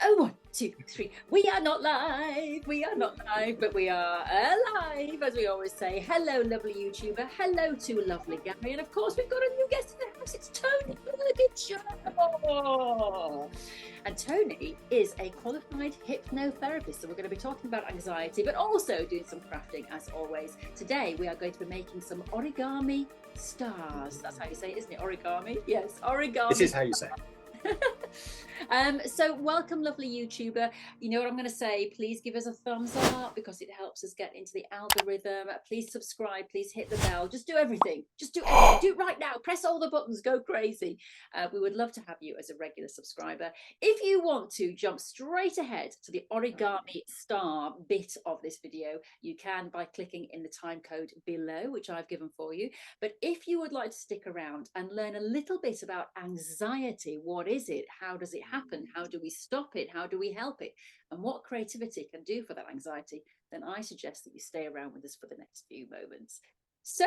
Oh, 1, 2, 3. We are not live. We are not live, but we are alive, as we always say. Hello, lovely YouTuber. Hello to lovely Gary. And of course, we've got a new guest in the house. It's Tony Burkinshaw. And Tony is a qualified hypnotherapist. So we're going to be talking about anxiety, but also doing some crafting, as always. Today, we are going to be making some origami stars. That's how you say it, isn't it? Origami? Yes, origami. This is how you say it. So welcome, lovely YouTuber. You know what I'm going to say? Please give us a thumbs up because it helps us get into the algorithm. Please subscribe. Please hit the bell. Just do everything. Just do everything. Do it right now. Press all the buttons. Go crazy. We would love to have you as a regular subscriber. If you want to jump straight ahead to the origami star bit of this video, you can by clicking in the time code below, which I've given for you. But if you would like to stick around and learn a little bit about anxiety, what is it? How does it happen? How do we stop it? How do we help it? And what creativity can do for that anxiety? Then I suggest that you stay around with us for the next few moments. So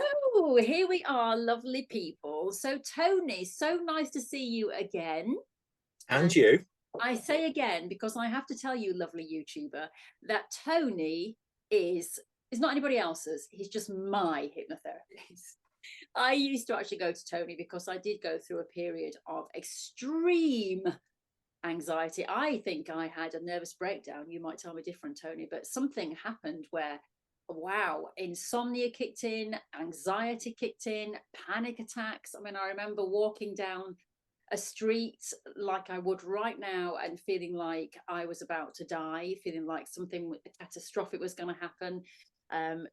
here we are, lovely people. So Tony, so nice to see you again. And you. I say again because I have to tell you, lovely YouTuber, that Tony is not anybody else's. He's just my hypnotherapist. I used to actually go to Tony because I did go through a period of extreme anxiety. I think I had a nervous breakdown. You might tell me different, Tony, but something happened where, wow, insomnia kicked in, anxiety kicked in, panic attacks. I mean, I remember walking down a street like I would right now and feeling like I was about to die, feeling like something catastrophic was going to happen.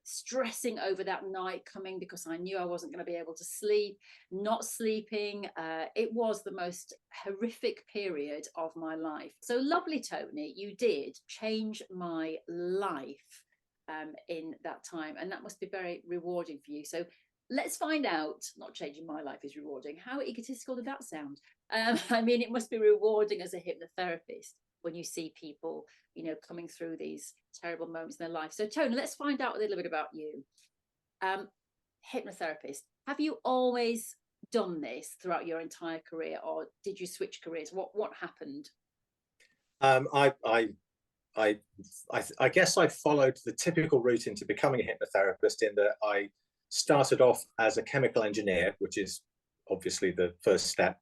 Stressing over that night coming because I knew I wasn't going to be able to sleep, not sleeping. It was the most horrific period of my life. So lovely, Tony, you did change my life in that time, and that must be very rewarding for you. So let's find out, not changing my life is rewarding. How egotistical did that sound? I mean, it must be rewarding as a hypnotherapist when you see people, you know, coming through these terrible moments in their life. So Tony, let's find out a little bit about you. Hypnotherapist, have you always done this throughout your entire career, or did you switch careers? What happened? I guess I followed the typical route into becoming a hypnotherapist in that I started off as a chemical engineer, which is obviously the first step.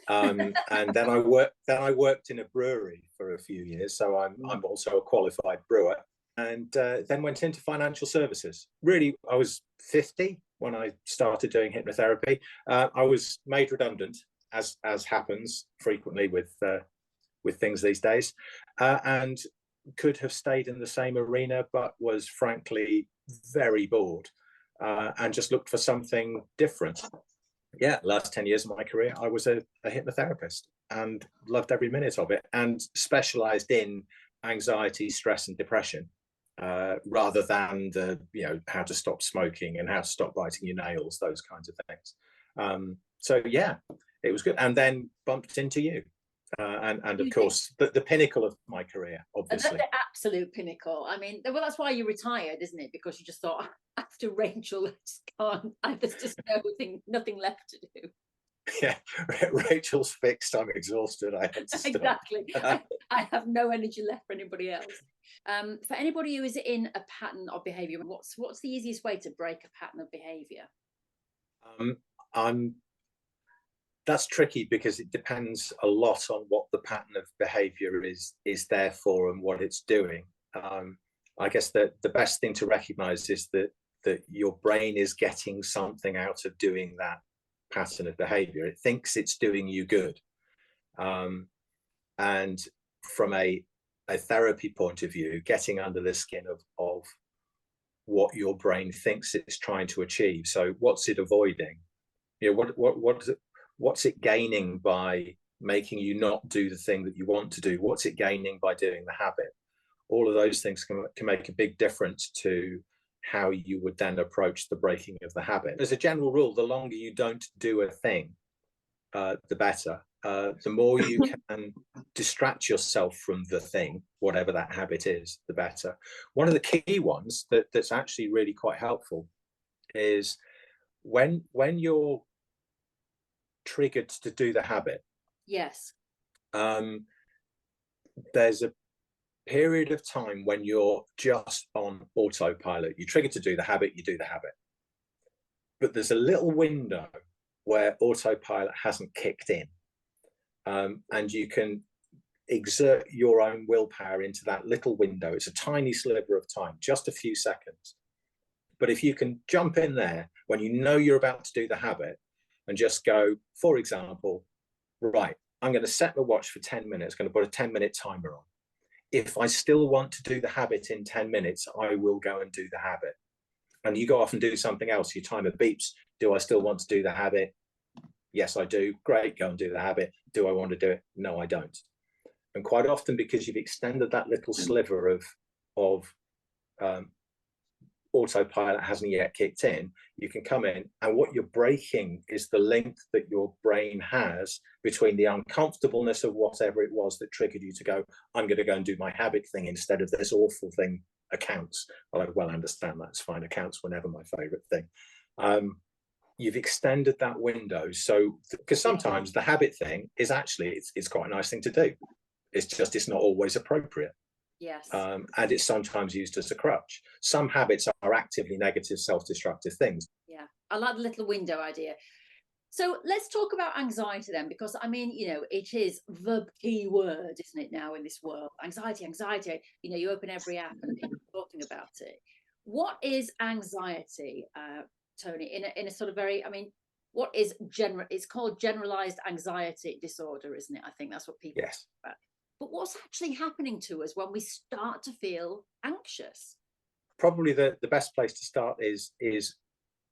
And then I worked in a brewery for a few years, so I'm also a qualified brewer, and then went into financial services. Really, I was 50 when I started doing hypnotherapy. I was made redundant, as happens frequently with things these days, and could have stayed in the same arena, but was frankly very bored, and just looked for something different. Yeah, last 10 years of my career, I was a hypnotherapist and loved every minute of it, and specialized in anxiety, stress, and depression, rather than how to stop smoking and how to stop biting your nails, those kinds of things. So yeah, it was good. And then bumped into you. And of course, the pinnacle of my career, obviously. The absolute pinnacle. I mean, well, that's why you retired, isn't it? Because you just thought, after Rachel, there's just nothing left to do. Yeah, Rachel's fixed. I'm exhausted. I have to stop. Exactly. I have no energy left for anybody else. For anybody who is in a pattern of behaviour, what's the easiest way to break a pattern of behaviour? That's tricky because it depends a lot on what the pattern of behavior is there for and what it's doing. I guess that the best thing to recognize is that your brain is getting something out of doing that pattern of behavior. It thinks it's doing you good. And from a therapy point of view, getting under the skin of what your brain thinks it's trying to achieve. So what's it avoiding? What's it gaining by making you not do the thing that you want to do? What's it gaining by doing the habit? All of those things can make a big difference to how you would then approach the breaking of the habit. As a general rule, the longer you don't do a thing, the better. The more you can distract yourself from the thing, whatever that habit is, the better. One of the key ones that's actually really quite helpful is when you're triggered to do the habit. Yes. there's a period of time when you're just on autopilot. You trigger to do the habit, you do the habit. But there's a little window where autopilot hasn't kicked in. And you can exert your own willpower into that little window. It's a tiny sliver of time, just a few seconds. But if you can jump in there when you know you're about to do the habit and just go, for example, right, I'm going to set the watch for 10 minutes, going to put a 10-minute timer on. If I still want to do the habit in 10 minutes, I will go and do the habit. And you go off and do something else, your timer beeps. Do I still want to do the habit? Yes, I do. Great, go and do the habit. Do I want to do it? No, I don't. And quite often, because you've extended that little sliver of autopilot hasn't yet kicked in, you can come in, and what you're breaking is the link that your brain has between the uncomfortableness of whatever it was that triggered you to go, I'm going to go and do my habit thing instead of this awful thing, accounts. Well, I well understand that's fine. Accounts were never my favorite thing. You've extended that window. So, because sometimes the habit thing is actually, it's quite a nice thing to do. It's just, it's not always appropriate. Yes. And it's sometimes used as a crutch. Some habits are actively negative, self-destructive things. Yeah, I like the little window idea. So let's talk about anxiety then, because I mean, you know, it is the key word, isn't it, now in this world? Anxiety, anxiety. You know, you open every app and people are talking about it. What is anxiety, Tony? In a sort of very, I mean, what is general? It's called generalized anxiety disorder, isn't it? I think that's what people talk about. But what's actually happening to us when we start to feel anxious? Probably the best place to start is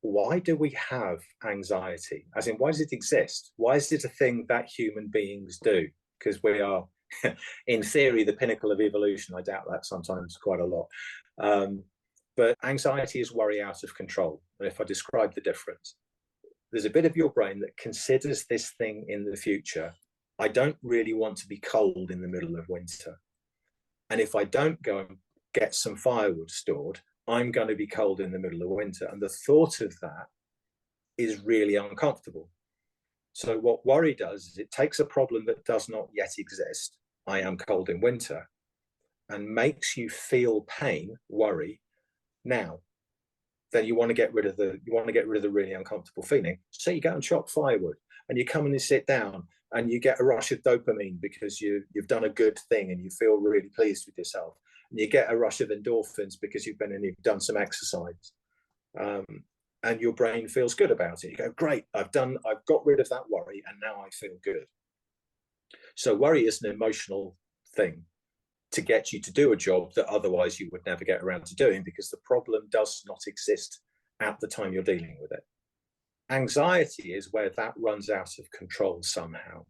why do we have anxiety? As in, why does it exist? Why is it a thing that human beings do? Because we are, in theory, the pinnacle of evolution. I doubt that sometimes quite a lot. But anxiety is worry out of control. And if I describe the difference, there's a bit of your brain that considers this thing in the future. I don't really want to be cold in the middle of winter. And if I don't go and get some firewood stored, I'm going to be cold in the middle of winter. And the thought of that is really uncomfortable. So what worry does is it takes a problem that does not yet exist, I am cold in winter, and makes you feel pain, worry, now. Then you want to get rid of the really uncomfortable feeling. So you go and chop firewood, and you come and you sit down, and you get a rush of dopamine because you've done a good thing and you feel really pleased with yourself. And you get a rush of endorphins because you've been and you've done some exercise. And your brain feels good about it. You go, great, I've got rid of that worry and now I feel good. So worry is an emotional thing to get you to do a job that otherwise you would never get around to doing because the problem does not exist at the time you're dealing with it. Anxiety is where that runs out of control somehow.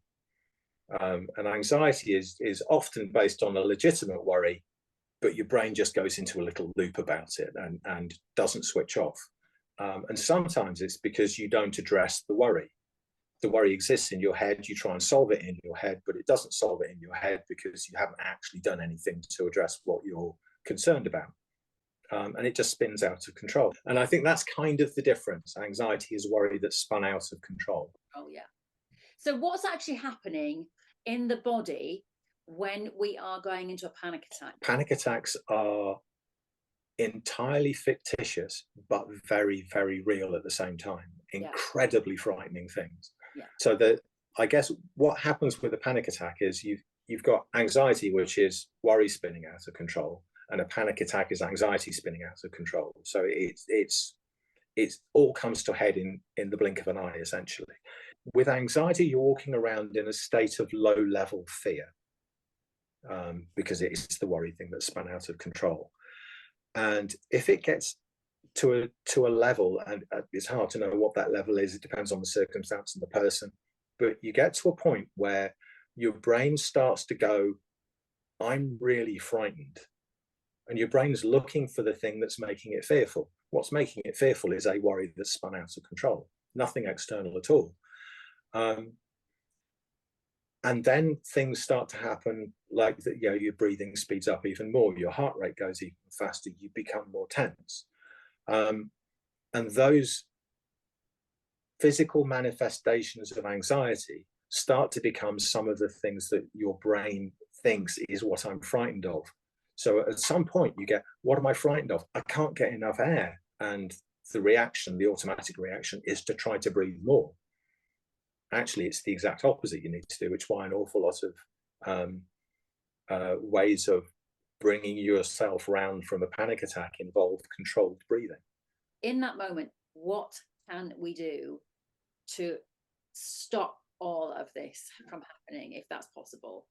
And anxiety is often based on a legitimate worry, but your brain just goes into a little loop about it and doesn't switch off. And sometimes it's because you don't address the worry. The worry exists in your head, you try and solve it in your head, but it doesn't solve it in your head because you haven't actually done anything to address what you're concerned about. And it just spins out of control. And I think that's kind of the difference. Anxiety is worry that's spun out of control. Oh, yeah. So what's actually happening in the body when we are going into a panic attack? Panic attacks are entirely fictitious, but very, very real at the same time. Incredibly frightening things. Yeah. So I guess what happens with a panic attack is you've got anxiety, which is worry spinning out of control. And a panic attack is anxiety spinning out of control. So it all comes to a head in the blink of an eye, essentially. With anxiety, you're walking around in a state of low-level fear because it is the worry thing that's spun out of control. And if it gets to a level, and it's hard to know what that level is, it depends on the circumstance and the person, but you get to a point where your brain starts to go, I'm really frightened. And your brain's looking for the thing that's making it fearful. What's making it fearful is a worry that's spun out of control, nothing external at all. And then things start to happen like that, your breathing speeds up even more, your heart rate goes even faster, you become more tense. And those physical manifestations of anxiety start to become some of the things that your brain thinks is what I'm frightened of. So at some point you get, what am I frightened of? I can't get enough air. And the reaction, the automatic reaction, is to try to breathe more. Actually, it's the exact opposite you need to do, which is why an awful lot of ways of bringing yourself round from a panic attack involve controlled breathing. In that moment, what can we do to stop all of this from happening, if that's possible?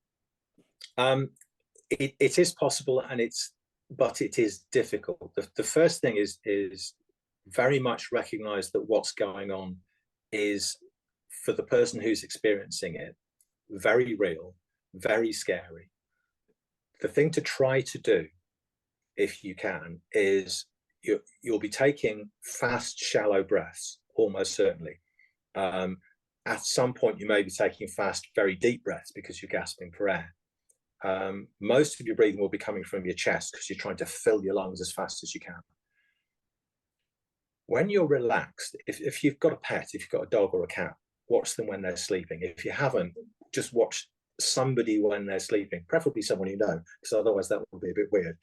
It is possible, but it is difficult. The first thing is very much recognize that what's going on is, for the person who's experiencing it, very real, very scary. The thing to try to do, if you can, is you'll be taking fast, shallow breaths, almost certainly. At some point, you may be taking fast, very deep breaths because you're gasping for air. Most of your breathing will be coming from your chest because you're trying to fill your lungs as fast as you can. When you're relaxed, if you've got a pet, if you've got a dog or a cat, watch them when they're sleeping. If you haven't, just watch somebody when they're sleeping, preferably someone you know, because otherwise that will be a bit weird.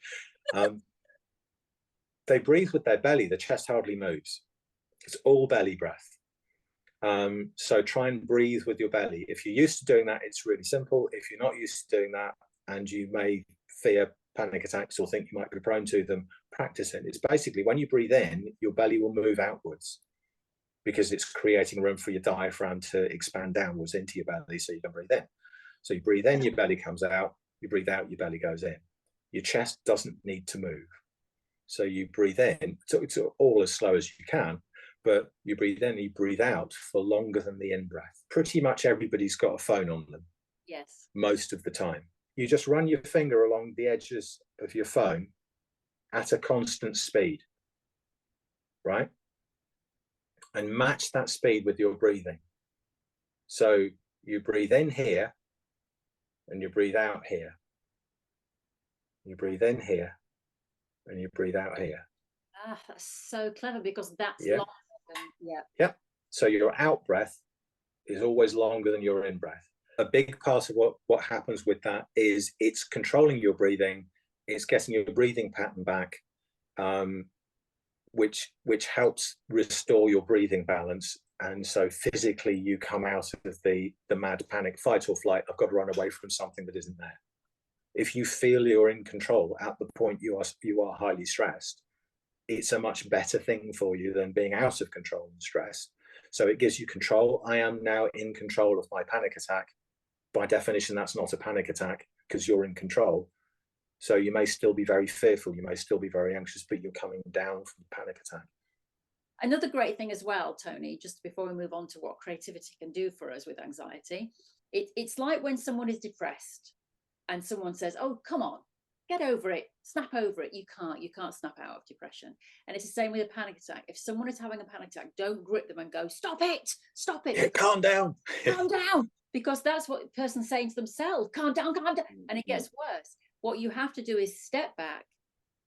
They breathe with their belly. The chest hardly moves. It's all belly breath. So try and breathe with your belly. If you're used to doing that, it's really simple. If you're not used to doing that, and you may fear panic attacks or think you might be prone to them, practice it. It's basically, when you breathe in, your belly will move outwards because it's creating room for your diaphragm to expand downwards into your belly so you can breathe in. So you breathe in, your belly comes out. You breathe out, your belly goes in. Your chest doesn't need to move. So you breathe in, it's all as slow as you can, but you breathe in, you breathe out for longer than the in-breath. Pretty much everybody's got a phone on them. Yes. Most of the time. You just run your finger along the edges of your phone at a constant speed, right? And match that speed with your breathing. So you breathe in here and you breathe out here. You breathe in here and you breathe out here. Ah, that's so clever, because that's yeah. longer than, yeah. Yeah. So your out breath is always longer than your in breath. A big part of what happens with that is it's controlling your breathing, it's getting your breathing pattern back, which helps restore your breathing balance. And so physically you come out of the mad panic, fight or flight, I've got to run away from something that isn't there. If you feel you're in control at the point you are highly stressed, it's a much better thing for you than being out of control and stressed. So it gives you control. I am now in control of my panic attack. By definition, that's not a panic attack because you're in control. So you may still be very fearful, you may still be very anxious, but you're coming down from the panic attack. Another great thing as well, Tony, just before we move on to what creativity can do for us with anxiety, it's like when someone is depressed and someone says, oh, come on, get over it, snap over it. You can't snap out of depression. And it's the same with a panic attack. If someone is having a panic attack, don't grip them and go, stop it. Yeah, calm down. Calm down. Because that's what the person's saying to themselves, calm down. And it gets worse. What you have to do is step back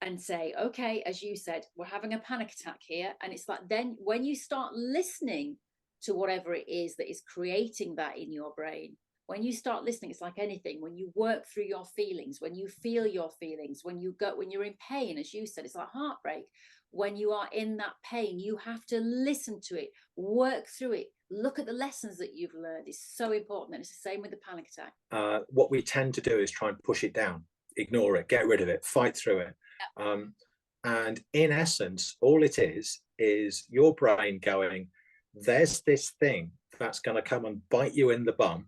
and say, okay, as you said, we're having a panic attack here. And it's like, then when you start listening to whatever it is that is creating that in your brain, when you start listening, it's like anything. When you work through your feelings, when you feel your feelings, when you're in pain, as you said, it's like heartbreak. When you are in that pain, you have to listen to it, work through it, look at the lessons that you've learned. It's so important. And it's the same with the panic attack. What we tend to do is try and push it down, ignore it, get rid of it, fight through it. Yeah. And in essence, all it is your brain going, there's this thing that's going to come and bite you in the bum.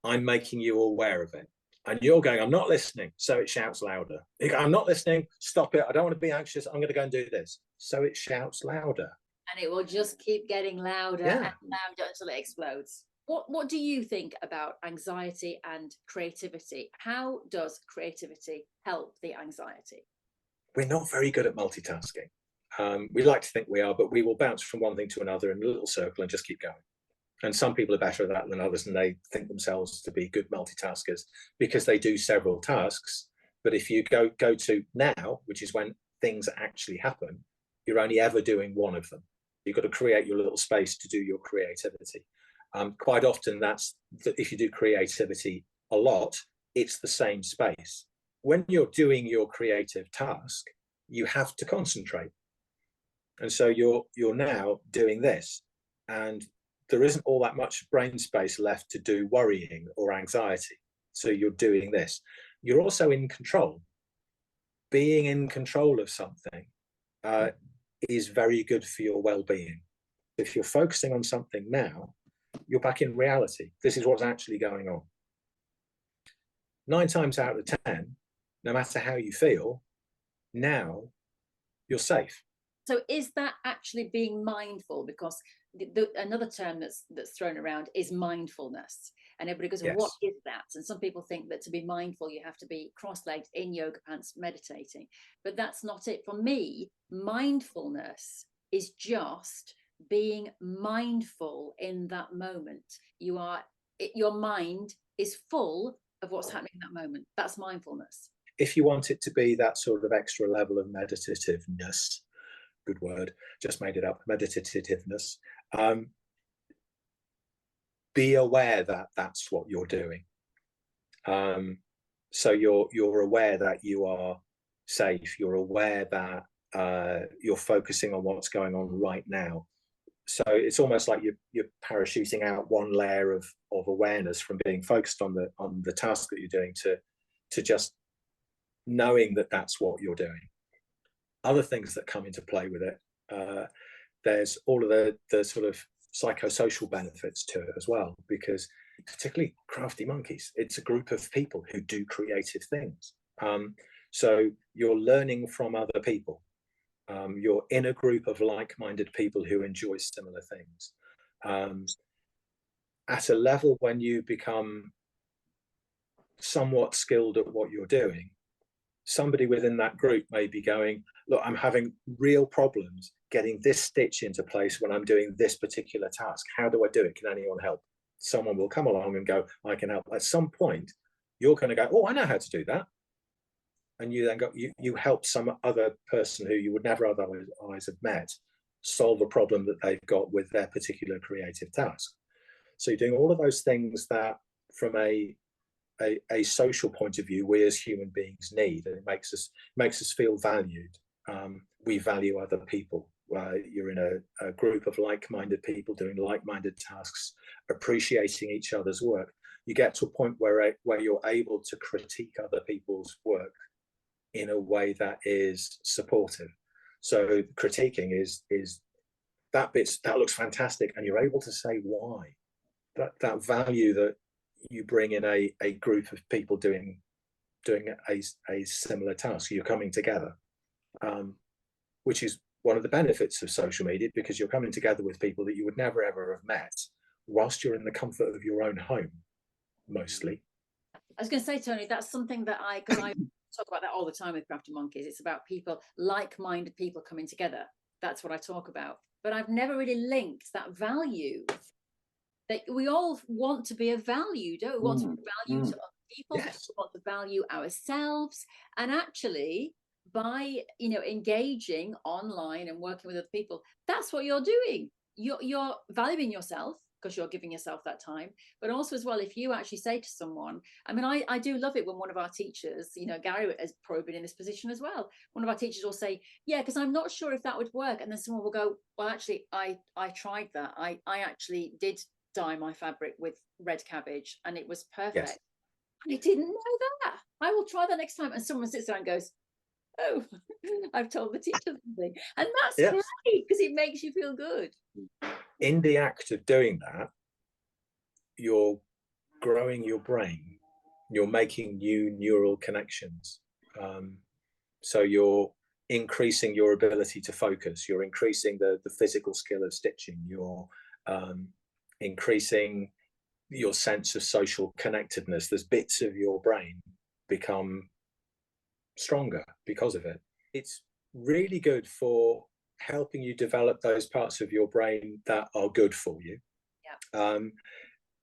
I'm making you aware of it. And you're going, I'm not listening. So it shouts louder. You go, I'm not listening. Stop it. I don't want to be anxious. I'm going to go and do this. So it shouts louder. And it will just keep getting louder and louder until it explodes. What do you think about anxiety and creativity? How does creativity help the anxiety? We're not very good at multitasking. We like to think we are, but we will bounce from one thing to another in a little circle and just keep going. And some people are better at that than others, and they think themselves to be good multitaskers because they do several tasks. But if you go to now, which is when things actually happen, you're only ever doing one of them. You've got to create your little space to do your creativity. Quite often, that's if you do creativity a lot, it's the same space. When you're doing your creative task, you have to concentrate. And so you're now doing this, and there isn't all that much brain space left to do worrying or anxiety. So you're doing this. You're also in control. Being in control of something is very good for your well-being. If you're focusing on something now, you're back in reality. This is what's actually going on. 9 times out of 10, no matter how you feel, now you're safe. So is that actually being mindful? Because another term that's thrown around is mindfulness. And everybody goes, well, Yes. what is that? And some people think that to be mindful, you have to be cross-legged in yoga pants meditating. But that's not it. For me, mindfulness is just being mindful in that moment. Your mind is full of what's happening in that moment. That's mindfulness. If you want it to be that sort of extra level of meditativeness, good word, just made it up, meditativeness, be aware that that's what you're doing. So you're aware that you are safe. You're aware that you're focusing on what's going on right now. So it's almost like you're parachuting out one layer of awareness from being focused on the task that you're doing to just knowing that that's what you're doing. Other things that come into play with it, there's all of the sort of psychosocial benefits to it as well, because particularly crafty monkeys, it's a group of people who do creative things. So you're learning from other people. You're in a group of like-minded people who enjoy similar things. At a level when you become somewhat skilled at what you're doing, somebody within that group may be going, look, I'm having real problems getting this stitch into place when I'm doing this particular task. How do I do it? Can anyone help? Someone will come along and go, I can help. At some point, you're going to go, oh, I know how to do that. And you then go, you help some other person who you would never otherwise have met solve a problem that they've got with their particular creative task. So you're doing all of those things that from a social point of view, we as human beings need, and it makes us feel valued. We value other people. You're in a group of like-minded people doing like-minded tasks, appreciating each other's work. You get to a point where you're able to critique other people's work in a way that is supportive. So critiquing is that looks fantastic, and you're able to say why. That value that you bring in a group of people doing a similar task. You're coming together, which is one of the benefits of social media, because you're coming together with people that you would never ever have met whilst you're in the comfort of your own home, mostly. I was going to say, Tony, that's something that I talk about that all the time with Crafty Monkeys. It's about people, like-minded people coming together. That's what I talk about. But I've never really linked that value. That we all want to be of value, don't we? Want to be valued to other people. Yes. We want to value ourselves. And actually, by engaging online and working with other people, that's what you're doing. You're valuing yourself because you're giving yourself that time. But also as well, if you actually say to someone, I mean, I do love it when one of our teachers, Gary has probably been in this position as well. One of our teachers will say, yeah, because I'm not sure if that would work. And then someone will go, well, actually, I tried that. I actually did dye my fabric with red cabbage and it was perfect. Yes. I didn't know that. I will try that next time. And someone sits there and goes, oh, I've told the teacher something. And that's great, because it makes you feel good. In the act of doing that, you're growing your brain. You're making new neural connections. So you're increasing your ability to focus. You're increasing the physical skill of stitching. You're increasing your sense of social connectedness. There's bits of your brain become stronger because of it. It's really good for helping you develop those parts of your brain that are good for you. Yeah.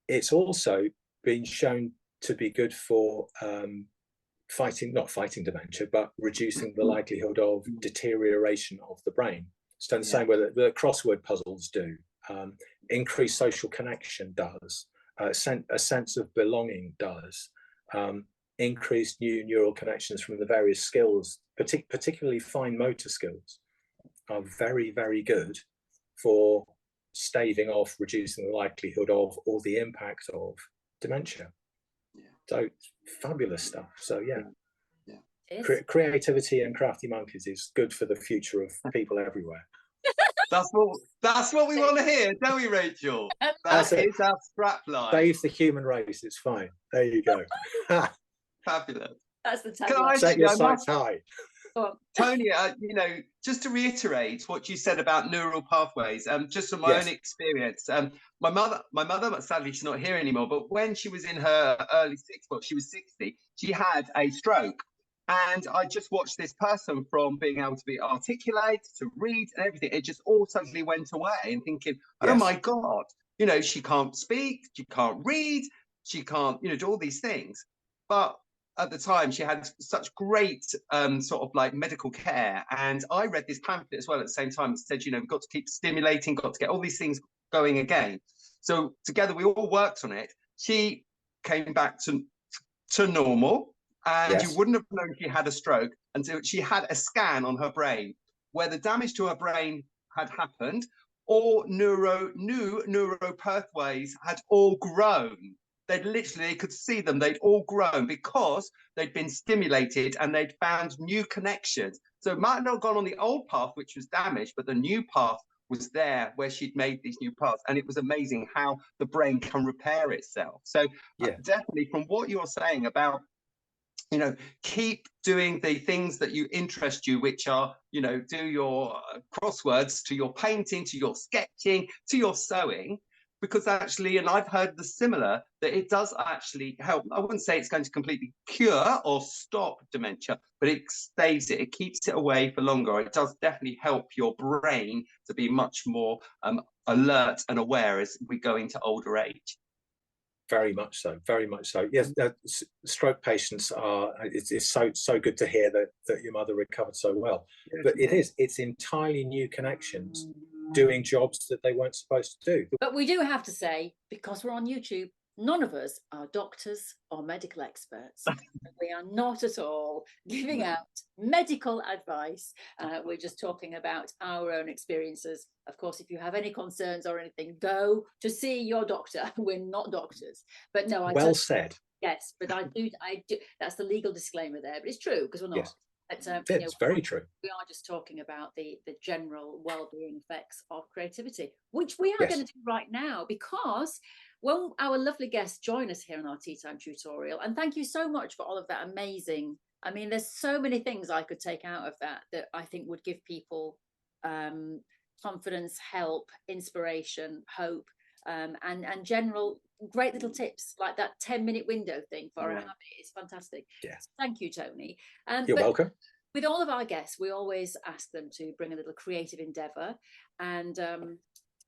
It's also been shown to be good for not fighting dementia, but reducing the likelihood of deterioration of the brain. So in the same way that the crossword puzzles do, increased social connection does, a sense of belonging does. increased new neural connections from the various skills, particularly fine motor skills, are very, very good for staving off, reducing the likelihood of, or the impact of dementia. Yeah. So fabulous stuff. So yeah, Creativity and crafty monkeys is good for the future of people everywhere. That's what we want to hear, don't we, Rachel? That is our strapline. Save the human race. It's fine. There you go. Fabulous. That's the Can I tagline. Set your sights high. Tony, you know, just to reiterate what you said about neural pathways, just from my own experience, my mother, sadly she's not here anymore, but when she was in her early 60s, well, she was 60, she had a stroke. And I just watched this person from being able to be articulate, to read and everything. It just all suddenly went away, and thinking, oh my God, you know, she can't speak, she can't read, she can't, you know, do all these things. But at the time, she had such great sort of like medical care. And I read this pamphlet as well at the same time. It said, you know, we've got to keep stimulating, got to get all these things going again. So together we all worked on it. She came back to normal. And you wouldn't have known she had a stroke until she had a scan on her brain where the damage to her brain had happened, or new neuro pathways had all grown. They could see them, they'd all grown because they'd been stimulated and they'd found new connections. So it might not have gone on the old path, which was damaged, but the new path was there where she'd made these new paths. And it was amazing how the brain can repair itself. So definitely from what you're saying about, you know, keep doing the things that you interest you, which are, you know, do your crosswords, to your painting, to your sketching, to your sewing, because actually, and I've heard the similar, that it does actually help. I wouldn't say it's going to completely cure or stop dementia, but it stays it keeps it away for longer. It does definitely help your brain to be much more alert and aware as we go into older age. Very much so, very much so. Yes, stroke patients are. It's so good to hear that your mother recovered so well. But it's entirely new connections doing jobs that they weren't supposed to do. But we do have to say, because we're on YouTube, none of us are doctors or medical experts. We are not at all giving out medical advice. We're just talking about our own experiences. Of course, if you have any concerns or anything, go to see your doctor. We're not doctors. But no, well said. Yes, but I do. That's the legal disclaimer there. But it's true, because we're not. Yes. But, it's very true. We are just talking about the general well-being effects of creativity, which we are going to do right now, because when our lovely guests join us here on our Tea Time tutorial, and thank you so much for all of that amazing. I mean, there's so many things I could take out of that I think would give people confidence, help, inspiration, hope, and general great little tips, like that 10-minute window thing for a habit is fantastic. Yes. So thank you, Tony. You're welcome. With all of our guests, we always ask them to bring a little creative endeavour. And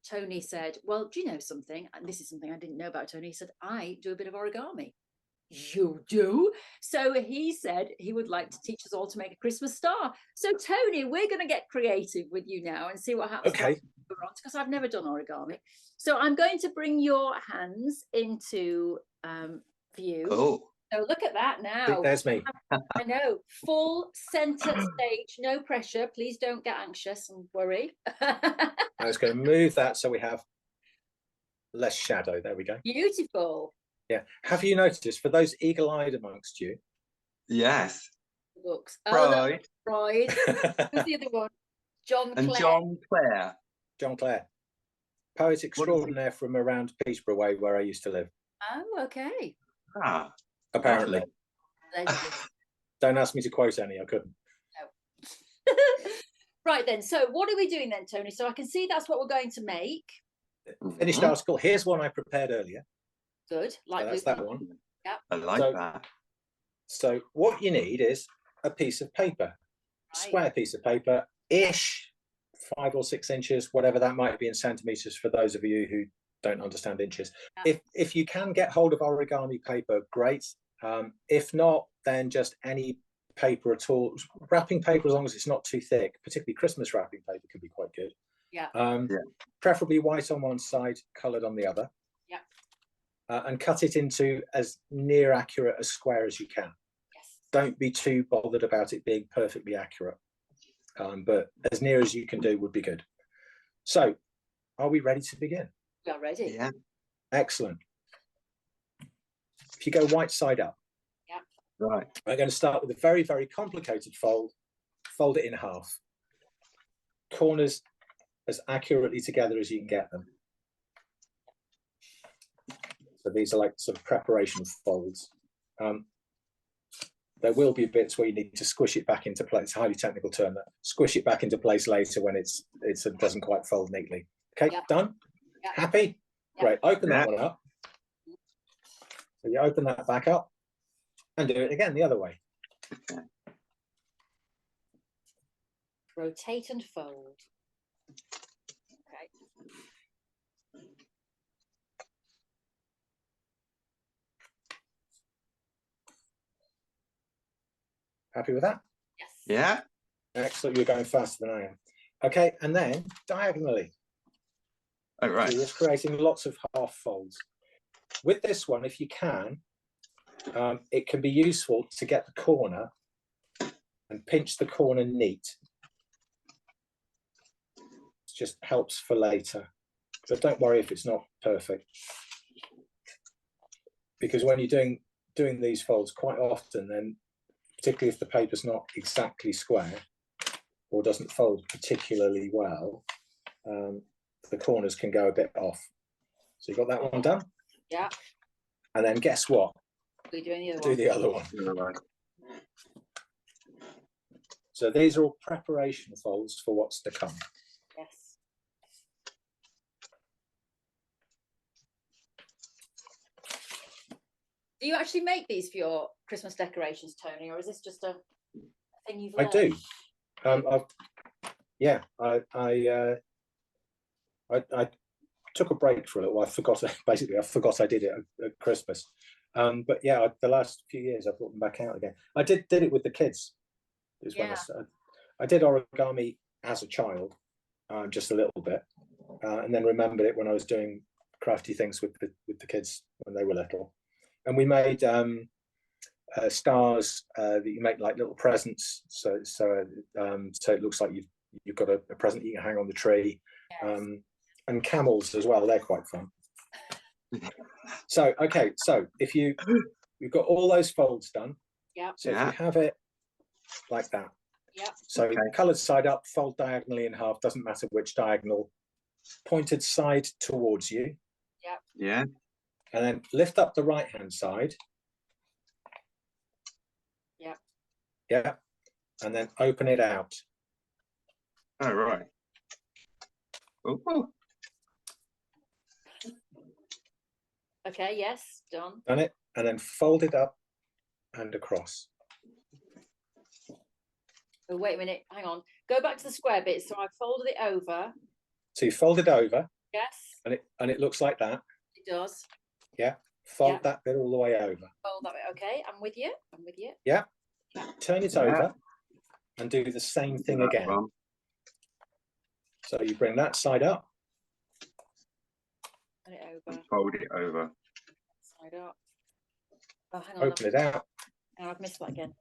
Tony said, well, do you know something? And this is something I didn't know about Tony. He said, I do a bit of origami. You do? So he said he would like to teach us all to make a Christmas star. So Tony, we're going to get creative with you now and see what happens. Okay. Because I've never done origami. So I'm going to bring your hands into view. Oh. So look at that now. There's me. I know. Full center stage, no pressure. Please don't get anxious and worry. I was going to move that so we have less shadow. There we go. Beautiful. Yeah. Have you noticed, for those eagle-eyed amongst you? Yes. Books. Freud. Freud. Who's the other one? John Clare. And John Clare. John Clare. Poet extraordinaire from around Peterborough way, where I used to live. Oh, okay. Ah. Apparently. Don't ask me to quote any, I couldn't. No. Right then, so what are we doing then, Tony? So I can see that's what we're going to make. Finished article. Here's one I prepared earlier. Good. Like so that's that one. Yeah. I like that. So what you need is a piece of paper, square piece of paper, ish, 5 or 6 inches, whatever that might be in centimeters for those of you who don't understand inches. Yeah. If you can get hold of origami paper, great. If not, then just any paper at all. Wrapping paper, as long as it's not too thick, particularly Christmas wrapping paper, can be quite good. Yeah. Preferably white on one side, coloured on the other. Yeah. And cut it into as near accurate a square as you can. don't be too bothered about it being perfectly accurate. But as near as you can do would be good. So, are we ready to begin? We are ready. Yeah. Excellent. If you go white side up. Yeah. Right. We're going to start with a very, very complicated fold. Fold it in half. Corners as accurately together as you can get them. So these are like sort of preparation folds. There will be bits where you need to squish it back into place. It's a highly technical term. That squish it back into place later when it doesn't quite fold neatly. Okay, Yep. done? Yep. Happy? Yep. Great. Open that Yeah. one up. So you open that back up and do it again the other way. Rotate and fold. Okay. Happy with that? Yes. Yeah. Excellent. You're going faster than I am. Okay, and then diagonally. Oh, right. So you're just creating lots of half folds. With this one, if you can, it can be useful to get the corner and pinch the corner neat. It just helps for later. But don't worry if it's not perfect. Because when you're doing these folds quite often, then particularly if the paper's not exactly square or doesn't fold particularly well, the corners can go a bit off. So you got that one done? Yeah. And then guess what? We're doing the other Do one. the other one. Right. So these are all preparation folds for what's to come. Yes. Do you actually make these for your Christmas decorations, Tony, or is this just a thing you've learned? I do. I took a break for a little while. I forgot I did it at Christmas. But yeah, the last few years I brought them back out again. I did it with the kids. Yeah. I did origami as a child, just a little bit, and then remembered it when I was doing crafty things with the kids when they were little. And we made stars that you make like little presents. So it looks like you've got a present you can hang on the tree. Yes. And camels as well. They're quite fun. So okay, so if you've got all those folds done. Yeah. So if you have it like that. Yeah. So Okay. coloured side up, fold diagonally in half. Doesn't matter which diagonal. Pointed side towards you. Yeah. Yeah. And then lift up the right hand side. Yeah. Yeah. And then open it out. Oh, right. Oh. Okay. Yes. Done. Done it. And then fold it up and across. Oh, wait a minute. Hang on. Go back to the square bit. So I folded it over. So you fold it over. Yes. And it looks like that. It does. Yeah. Fold Yeah. that bit all the way over. Fold that way. Okay. I'm with you. Yeah. Turn it over and do the same thing again. One. So you bring that side up. Turn it over. Fold it over. Side up. Oh, hang on. Open it out. Oh, I've missed that again.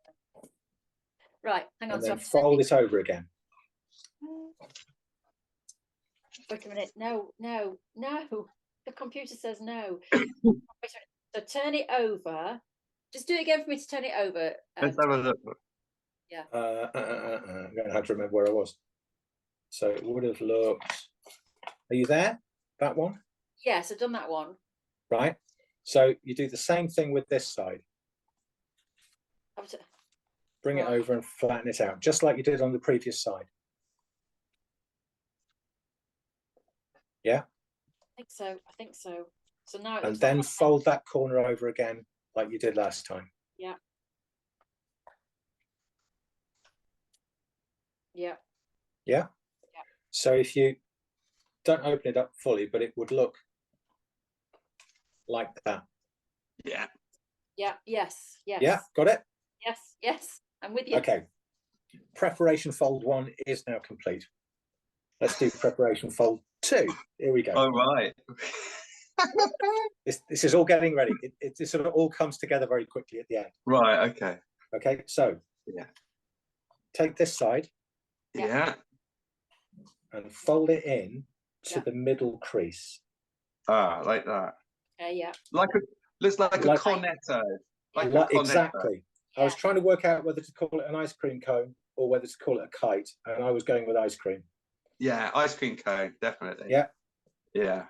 Right. Hang on. And So then I've fold it over again. Wait a minute. No. The computer says no. Wait a minute. So turn it over. Just do it again for me to turn it over. Let's have a look. I'm going to have to remember where I was. So it would have looked. Are you there? That one? Yes, I've done that one. Right. So you do the same thing with this side. Bring it over and flatten it out, just like you did on the previous side. Yeah. I think so. So now. And then fold that corner over again, like you did last time. Yeah. Yeah. Yeah. So if you don't open it up fully, but it would look like that. Yeah. Yeah. Yes. Yeah. Got it? Yes. I'm with you. Okay. Preparation fold 1 is now complete. Let's do preparation fold 2. Here we go. All right. This is all getting ready. It sort of all comes together very quickly at the end. Right. Okay. Okay, so Yeah. take this side Yeah. and fold it in to Yeah. the middle crease. Ah, like that. Okay, yeah. Like a looks like a Like- cornetto. Like a Like, cornetto. exactly. I was Yeah. trying to work out whether to call it an ice cream cone or whether to call it a kite, and I was going with ice cream. Yeah, ice cream cone, definitely. Yeah. Yeah.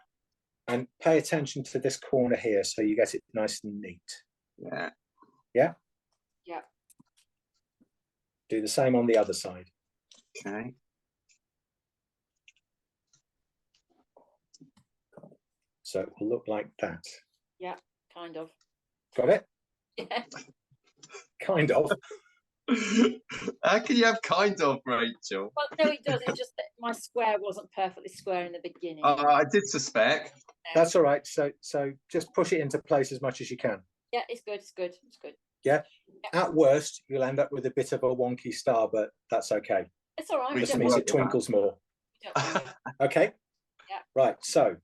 And pay attention to this corner here so you get it nice and neat. Yeah. Yeah. Yeah. Do the same on the other side. Okay. So it will look like that. Yeah, kind of. Got it? Yeah. Kind of. How can you have kind of, Rachel? Well, no, it does. It's just that my square wasn't perfectly square in the beginning. I did suspect. That's all right. So just push it into place as much as you can. Yeah, it's good. It's good. It's good. Yeah. At worst, you'll end up with a bit of a wonky star, but that's okay. It's all right. We Just can means work it with that. twinkles more. Don't worry. Okay. Yeah. Right. So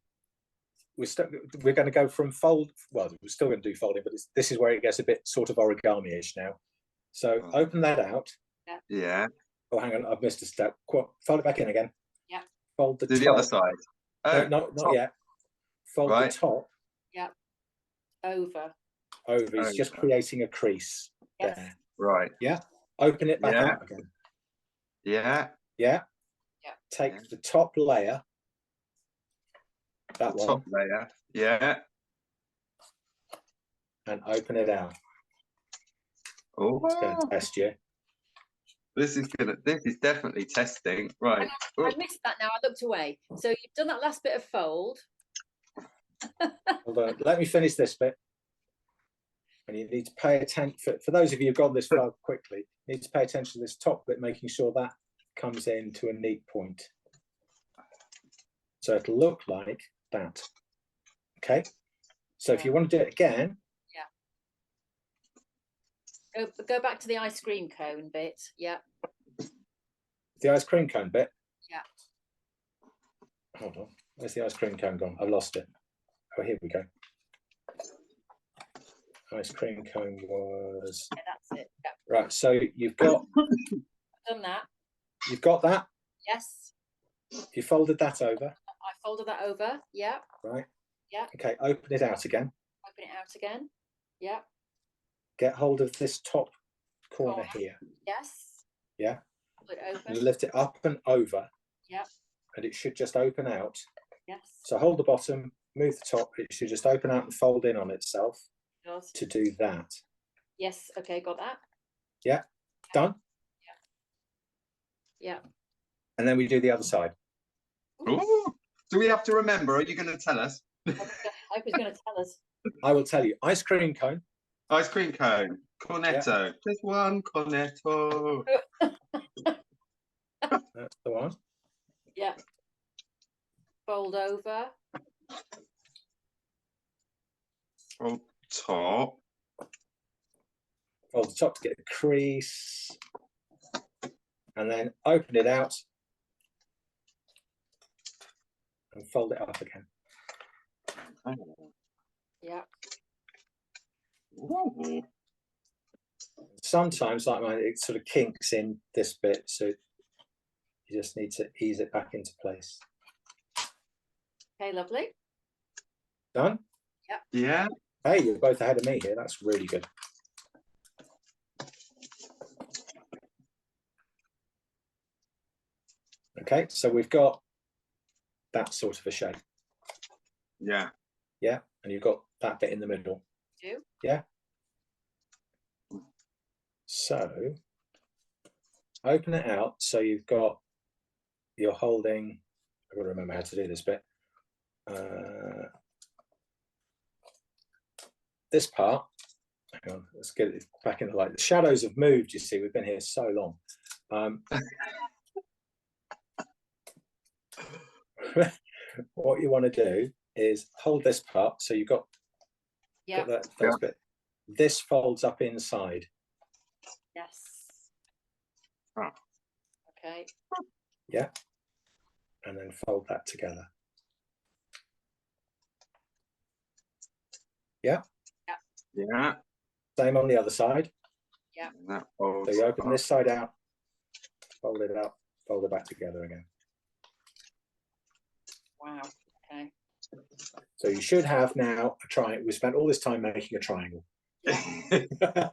we're going to go from fold. Well, we're still going to do folding, but this is where it gets a bit sort of origami-ish now. So open that out. Yeah. Oh, hang on, I've missed a step. Fold it back in again. Yeah. Fold the Do top. the other side. No, not top. yet. Fold Right. the top Over. over. It's just Over. creating a crease Yes. there. Right. Yeah. Open it back Yeah. out again. Yeah. Yeah. Yeah. Take Yeah. the top layer. That one. Top layer. Yeah. And open it out. Oh, It's going to test you. this is definitely testing. Right. I missed that now. I looked away. So you've done that last bit of fold. Hold on. Let me finish this bit. And you need to pay attention. For those of you who've got this far quickly, you need to pay attention to this top bit, making sure that comes in to a neat point. So it'll look like that. Okay. So if you want to do it again. Go back to the ice cream cone bit. Yeah. The ice cream cone bit. Yeah. Hold on. Where's the ice cream cone gone? I've lost it. Oh, here we go. Ice cream cone was. Yeah, that's it. Yeah. Right. So you've got Done that. you've got that. Yes. You folded that over. I folded that over. Yeah. Right. Yeah. Okay. Open it out again. Open it out again. Yeah. Get hold of this top corner Corner. here. Yes. Yeah. Hold it And open. lift it up and over. Yeah. And it should just open out. Yes. So hold the bottom, move the top. It should just open out and fold in on itself It does. to do that. Yes. Okay. Got that. Yeah. Done. Yeah. And then we do the other side. Ooh. Do we have to remember? Or are you going to tell us? I hope he's going to tell us. I will tell you. Ice cream cone. Ice cream cone. Cornetto. Just one cornetto. That's the one. Yeah. Fold over. On top. Fold the top to get a crease. And then open it out. And fold it up again. Yeah. Ooh. Sometimes, like mine, it sort of kinks in this bit, so you just need to ease it back into place. Okay. Lovely. Done? Yeah. Hey, you're both ahead of me here. That's really good. Okay, so we've got that sort of a shape. Yeah. Yeah, and you've got that bit in the middle. Do. Yeah. So open it out. So you're holding. I've got to remember how to do this bit. This part. Hang on, let's get it back in the light. The shadows have moved. You see, we've been here so long. What you want to do is hold this part. So you've got, Yeah. got that first bit. This folds up inside. Yes. Oh. Okay. Yeah. And then fold that together. Yeah. Yeah. Same on the other side. Yeah. That So folds you open up. this side out, fold it up, fold it back together again. Wow. Okay. So you should have now a triangle. We spent all this time making a triangle. Yeah.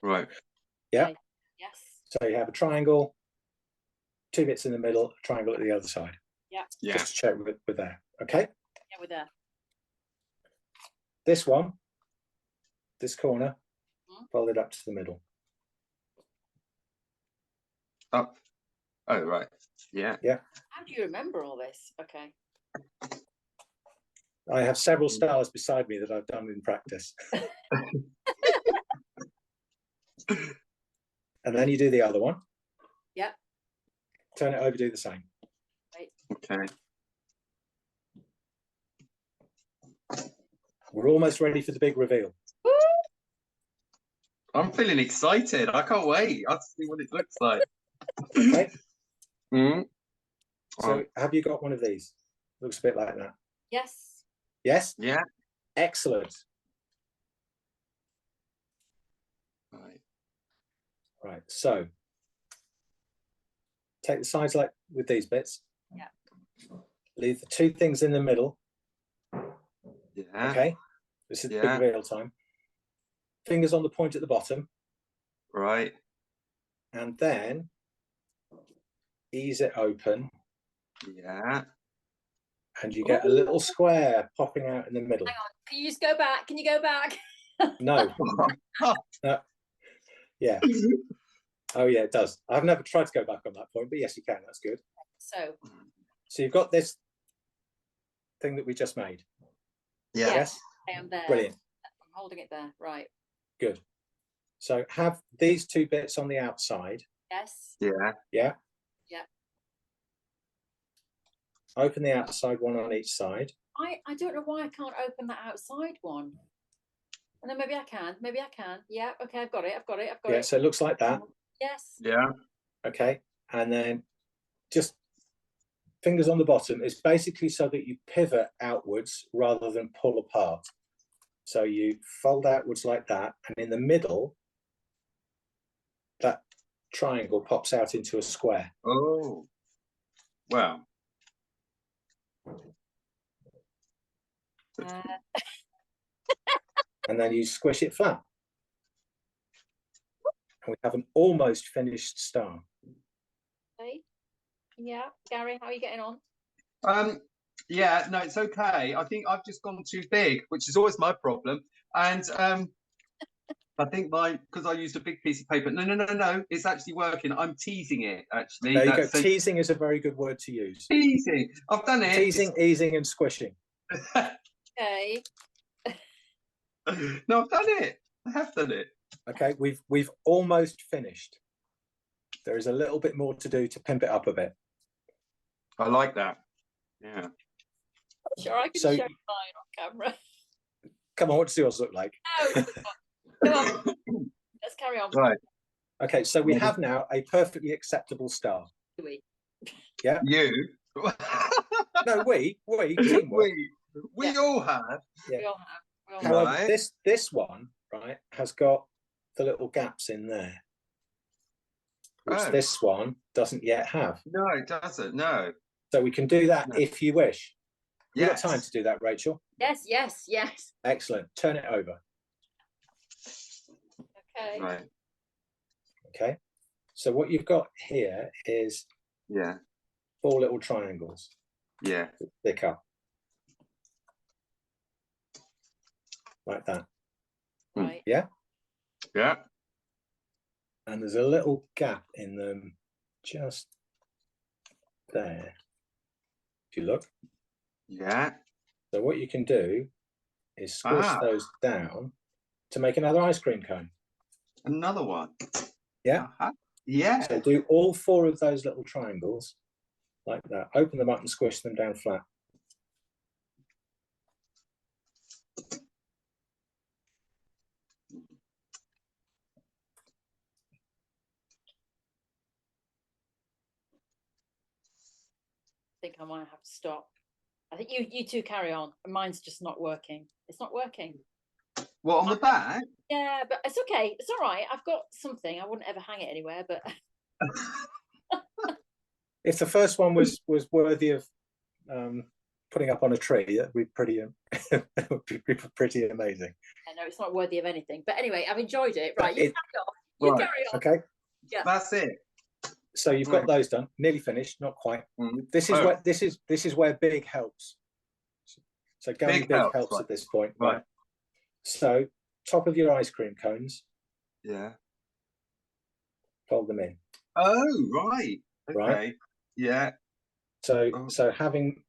Right. Yeah. Okay. Yes. So you have a triangle, 2 bits in the middle, a triangle at the other side. Yeah. Yeah. Just to check with there. Okay. Yeah, we're there. This one, this corner, Mhm. fold it up to the middle. Up. Oh, right. Yeah. Yeah. How do you remember all this? Okay. I have several stars beside me that I've done in practice. And then you do the other one. Yeah. Turn it over, do the same. Okay. We're almost ready for the big reveal. Woo! I'm feeling excited. I can't wait. I'll see what it looks like. Okay. Mm. So have you got one of these? Looks a bit like that. Yes. Yes? Yeah. Excellent. Right. Right. So take the sides like with these bits. Yeah. Leave the 2 things in the middle. Yeah. Okay. This is Yeah. big reveal time. Fingers on the point at the bottom. Right. And then ease it open. Yeah. And you get a little square popping out in the middle. Hang on. Can you just go back? Can you go back? No. No. Yeah. Oh, yeah, it does. I've never tried to go back on that point, but yes, you can. That's good. So. So you've got this thing that we just made. Yeah. Yes. I am there. Brilliant. I'm holding it there. Right. Good. So have these 2 bits on the outside. Yes. Yeah. Yeah. Yeah. Open the outside one on each side. I don't know why I can't open that outside one. And then maybe I can. Maybe I can. Yeah. Okay. I've got it. I've got it. I've got Yeah. it. So it looks like that. Yes. Yeah. Okay. And then just fingers on the bottom. It's basically so that you pivot outwards rather than pull apart. So you fold outwards like that. And in the middle, that triangle pops out into a square. Oh. Wow. And then you squish it flat. And we have an almost finished star. Okay. Yeah. Gary, how are you getting on? Yeah, no, it's okay. I think I've just gone too big, which is always my problem. And I think because I used a big piece of paper. No, it's actually working. I'm teasing it, actually. There you go. Teasing is a very good word to use. Teasing. I've done it. Teasing, easing, and squishing. Okay. No, I've done it. I have done it. Okay, we've almost finished. There is a little bit more to do to pimp it up a bit. I like that. Yeah. Sure, I can show you mine on camera. Come on, what does yours look like? No, come on. Let's carry on. Right. Okay, so we have now a perfectly acceptable star. We. Yeah. You. No, we teamwork. We Yeah. all have. Yeah. We all have. We all have. However, Right. this one, right, has got the little gaps in there, which Oh. this one doesn't yet have. No, it doesn't. No. So we can do that if you wish. You've got Yes. time to do that, Rachel. Yes, yes, yes. Excellent. Turn it over. Okay. Right. Okay. So what you've got here is Yeah. 4 little triangles Yeah. that stick up like that. Right. Yeah. Yeah. And there's a little gap in them just there. If you look. Yeah. So what you can do is squish those down to make another ice cream cone. Another one. Yeah. Yeah. So do all 4 of those little triangles like that. Open them up and squish them down flat. I think I might have to stop. I think you two carry on. Mine's just not working. It's not working. What, on the back? Yeah, but it's okay. It's all right. I've got something. I wouldn't ever hang it anywhere, but If the first one was worthy of putting up on a tree, that would be pretty that would be pretty amazing. I know it's not worthy of anything. But anyway, I've enjoyed it. Right, you carry on. You Right. carry on. Okay. Yeah. That's it. So you've got those done, nearly finished, not quite. This is where this is where big helps. So going big helps right. at this point, Right. So top of your ice cream cones, Yeah. fold them in. Oh, right. Okay. Right. Yeah. So having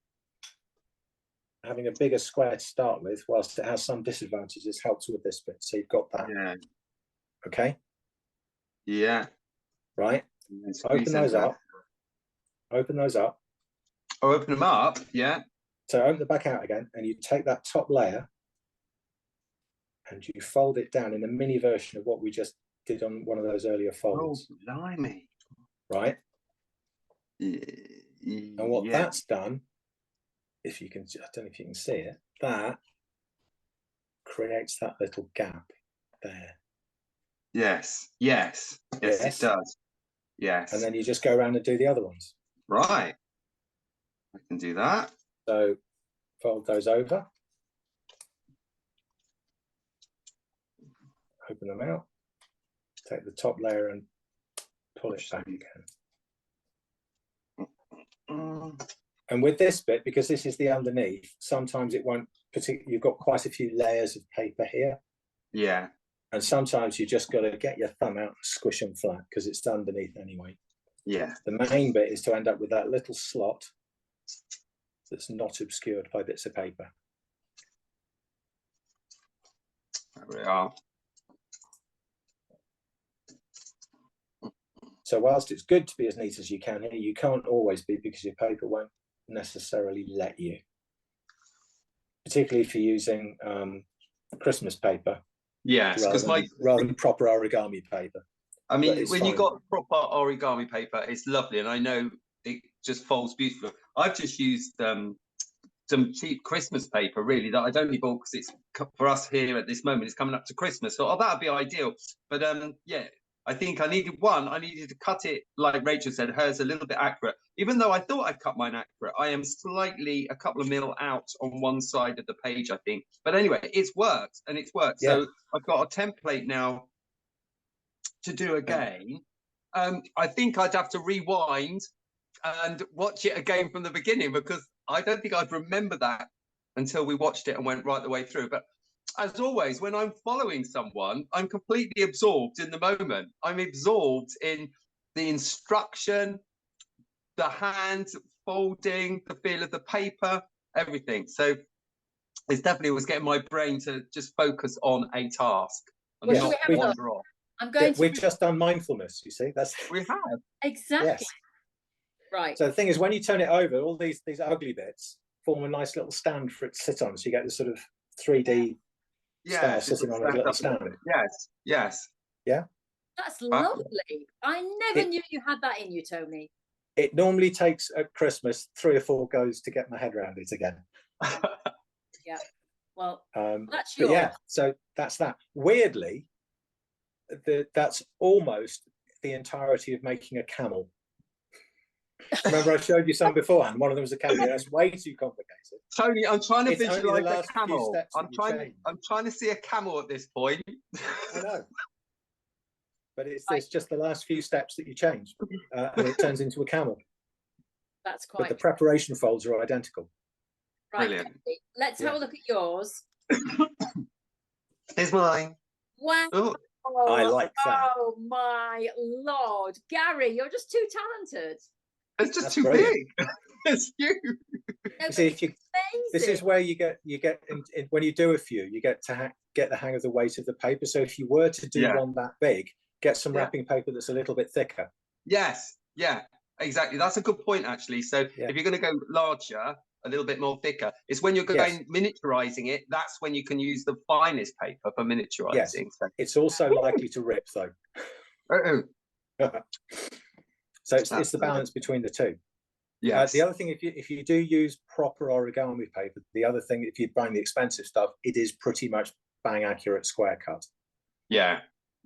a bigger square to start with, whilst it has some disadvantages, helps with this bit. So you've got that. Yeah. Okay. Yeah. Right. Open those up. Open those up. Oh, open them up. Yeah. So open the back out again, and you take that top layer and you fold it down in a mini version of what we just did on one of those earlier folds. Oh, blimey. Right. Yeah. And what that's done, if you can, I don't know if you can see it, that creates that little gap there. Yes. Yes. Yes, Yes. it does. Yes. And then you just go around and do the other ones. Right. I can do that. So fold those over. Open them out. Take the top layer and pull it back again. And with this bit, because this is the underneath, sometimes it won't particularly, you've got quite a few layers of paper here. Yeah. And sometimes you just got to get your thumb out and squish them flat because it's underneath anyway. Yeah. The main bit is to end up with that little slot that's not obscured by bits of paper. There we are. So whilst it's good to be as neat as you can here, you can't always be because your paper won't necessarily let you. Particularly if you're using Christmas paper. Yes, because rather than proper origami paper. I mean, when you got proper origami paper, it's lovely, and I know it just folds beautifully. I've just used some cheap Christmas paper, really, that I'd only bought because it's for us here at this moment. It's coming up to Christmas, so that'd be ideal. But yeah, I think I needed to cut it like Rachel said. Hers a little bit accurate, even though I thought I'd cut mine accurate. I am slightly a couple of mil out on one side of the page, I think. But anyway, it's worked and it's worked. Yeah. So I've got a template now to do again. I think I'd have to rewind and watch it again from the beginning because I don't think I'd remember that until we watched it and went right the way through. But as always, when I'm following someone, I'm completely absorbed in the moment. I'm absorbed in the instruction, the hand folding, the feel of the paper, everything. So it definitely was getting my brain to just focus on a task and not wander off. I'm going to. We've just done mindfulness, you see. We have. Exactly. Yes. Right. So the thing is, when you turn it over, all these ugly bits form a nice little stand for it to sit on. So you get this sort of 3D star sitting on a little stand. Yes, yes. Yeah. That's lovely. I never knew you had that in you, Tony. It normally takes at Christmas 3 or 4 goes to get my head around it again. Yeah. Well, that's yours. Yeah, so that's that. Weirdly, that's almost the entirety of making a camel. Remember I showed you some beforehand. One of them was a camel. That's way too complicated. Tony, I'm trying to visualize a camel. I'm trying to see a camel at this point. I know. But it's just the last few steps that you change, and it turns into a camel. That's quite. But the preparation folds are identical. Right. Brilliant. Let's have a look at yours. Here's mine. Wow. Oh. I like that. Oh my Lord, Gary, you're just too talented. It's just too big. It's huge. No, see, this is where you get when you do a few, you get to get the hang of the weight of the paper. So if you were to do one that big, get some wrapping paper that's a little bit thicker. Yes, yeah, exactly. That's a good point, actually. So if you're going to go larger, a little bit more thicker, it's when you're going miniaturizing it. That's when you can use the finest paper for miniaturizing. Yes. So. It's also likely to rip, though. So it's the balance between the two. Yeah. The other thing, if you do use proper origami paper, the other thing, if you're buying the expensive stuff, it is pretty much bang accurate square cut, Yeah.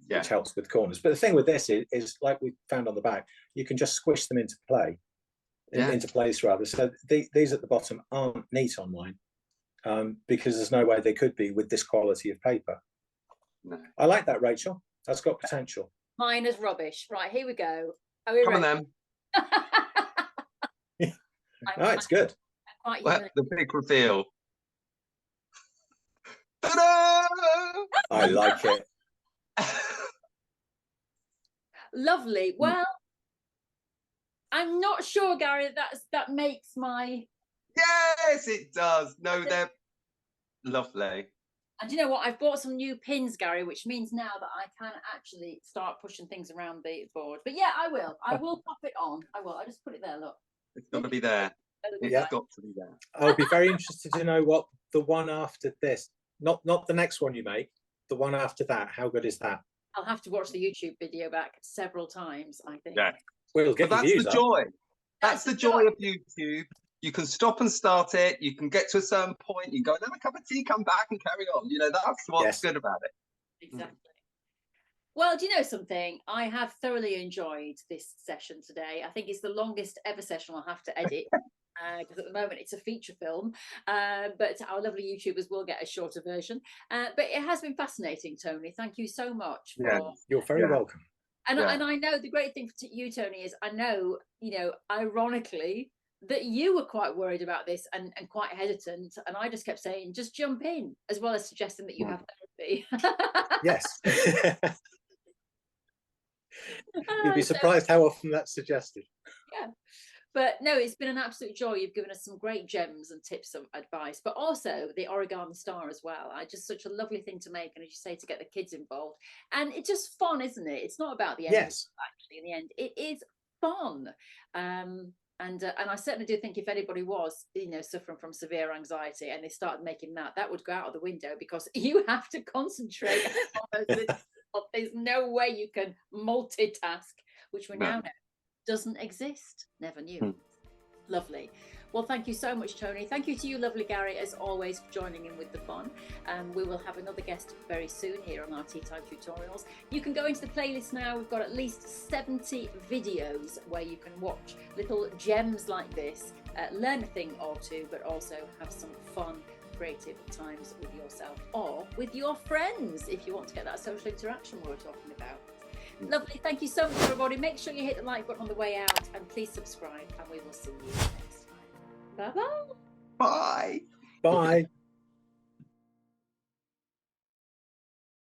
which helps with corners. But the thing with this is like we found on the back, you can just squish them into place rather. So these at the bottom aren't neat on mine, because there's no way they could be with this quality of paper. No. I like that, Rachel. That's got potential. Mine is rubbish. Right, here we go. Are we Come on ready? then. No, it's good. Well, the big reveal. Ta-da! I like it. Lovely. Well, I'm not sure, Gary, that makes my... Yes, it does. No, they're lovely. And you know what? I've bought some new pins, Gary, which means now that I can actually start pushing things around the board. But yeah, I will pop it on. I will. I'll just put it there, look. It's got to be there. It's got to be there. I'll be very interested to know what the one after this, not the next one you make, the one after that. How good is that? I'll have to watch the YouTube video back several times, I think. Yeah. We'll get But your that's views the up. joy. That's the joy of YouTube. You can stop and start it. You can get to a certain point. You go and have a cup of tea, come back and carry on. You know, that's what's good about it. Exactly. Well, do you know something? I have thoroughly enjoyed this session today. I think it's the longest ever session I'll have to edit. Because at the moment it's a feature film, but our lovely YouTubers will get a shorter version. But it has been fascinating, Tony. Thank you so much. You're very welcome. And I know the great thing for you, Tony, is I know, you know, ironically, that you were quite worried about this and quite hesitant. And I just kept saying, just jump in, as well as suggesting that you have therapy. Yes. You'd be surprised how often that's suggested. Yeah. But no, it's been an absolute joy. You've given us some great gems and tips of advice, but also the origami star as well. Just such a lovely thing to make, and as you say, to get the kids involved. And it's just fun, isn't it? It's not about the end. Yes. Actually, in the end, it is fun. And I certainly do think if anybody was, you know, suffering from severe anxiety and they started making that would go out of the window, because you have to concentrate on those. There's no way you can multitask, which we now know doesn't exist. Never knew. Lovely. Well, thank you so much, Tony. Thank you to you, lovely Gary, as always, for joining in with the fun. We will have another guest very soon here on our Tea Time Tutorials. You can go into the playlist now. We've got at least 70 videos where you can watch little gems like this, learn a thing or two, but also have some fun, creative times with yourself or with your friends if you want to get that social interaction we were talking about. Lovely. Thank you so much, everybody. Make sure you hit the like button on the way out, and please subscribe, and we will see you next time. Bye-bye. Bye. Bye.